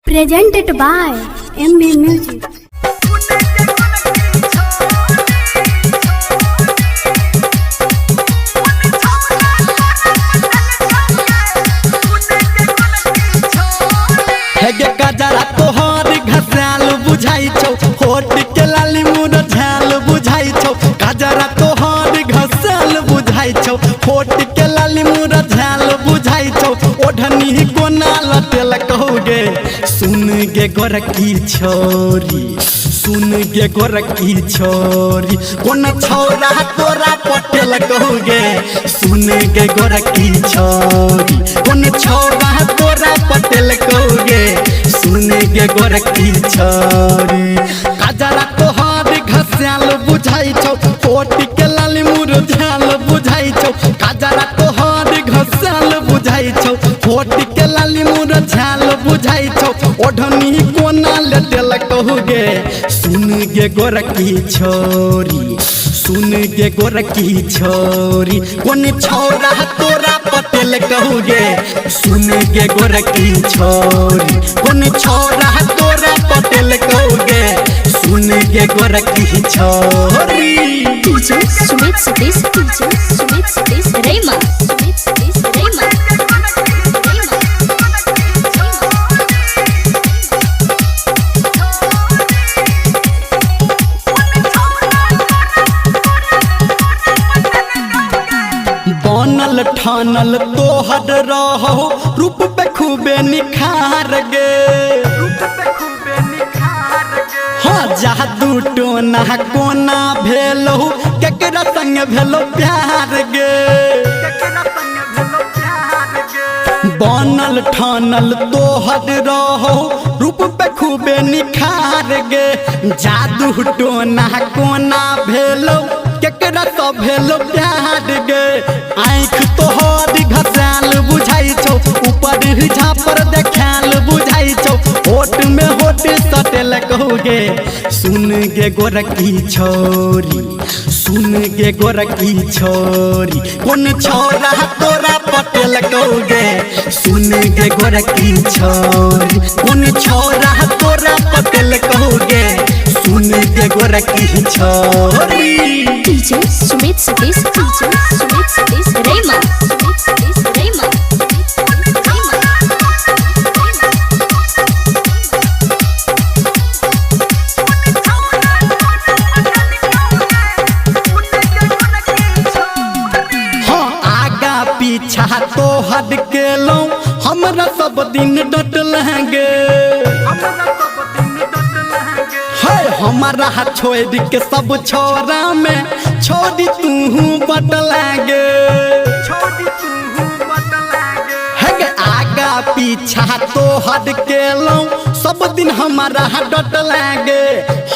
Presented by MB Music. हेगे गजरा तोहर घसाल बुझाई छौ, होठ के लाली मुर झाल बुझाई छौ। गजरा तोहर घसाल बुझाई छौ, होठ के लाली मुर झाल बुझाई छौ। ओढ़नी कोना लटेल कहोगे सुन गे गोरकी छोरी, सुन गे गोरकी छोरी। कोन छौरा तोरा पटेल कहोगे सुन गे गोरकी छोरी। कोन छौरा तोरा पटेल कहोगे सुन गे गोरकी छोरी। गजरा तोहर घसाल बुझाई छौ, होठ के लाली मुर झाल बुझाई छौ। गजरा तोहर घसाल बुझाई छौ, होठ के लाली मुर झाल बुझाई छौ। ओढ़नी कोना लटेल कहोगे सुन गे गोरकी छोरी, सुन गे गोरकी छोरी। कोन छौरा तोरा पटेल कहोगे सुन गे गोरकी छोरी। कोन छौरा तोरा पटेल कहोगे सुन गे गोरकी छोरी। DJ Sumit Satish, DJ Sumit Satish Rema, Sumit Satish Rema, बनल ठानल तोहर रहो रूप पे खूबे निखार गे। हाँ जादू टोना कोना भेलो केकरा संग भेलो प्यार गे। बनल ठानल तोहर रहो रूप पे खूबे निखार गे। जादू टोना कोना भेलो केकरा तो भेलो प्यार गे। आँख तोहर घसाल बुझाई छौ, ऊपर झापर देखाल बुझाई छौ। होठ में होठ सटेल कहोगे सुन गे गोरकी छोरी, सुन गे गोरकी छोरी। कोन छौरा तोरा पटेल कहोगे सुन गे गोरकी छोरी। कोन छौरा तोरा पटेल कहोगे सुन गे गोरकी छोरी। DJ Sumit Satish, DJ Sumit Satish Rema, Sumit Satish Rema, हाँ आगा पीछा तो हट के लो हमरा सब दिन डटल गे। हमारा हाथ छोड़ के सब छोरा में छोड़ी तू बटल गे। है आगा पीछा तो हट के लो सब दिन हमारा डटल गे।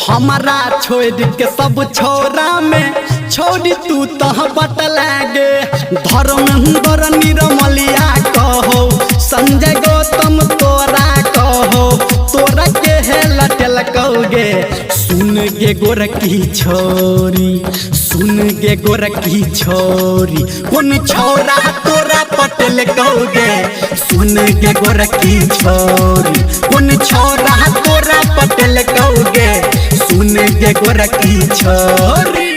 हमारा छोड़ के सब छोरा में छोड़ी तू तह बटल गे। धर्मेंद्र निर्मलिया कहो, संजय गौतम तोरा कहो, तोरा के है लटेल कहोगे सुन गे गोरकी छोरी, सुन गे गोरकी छोरी। कोन छौरा तोरा पटेल कहोगे सुन गे गोरकी छोरी। कोन छौरा तोरा पटेल कहोगे सुन गे गोरकी छोरी।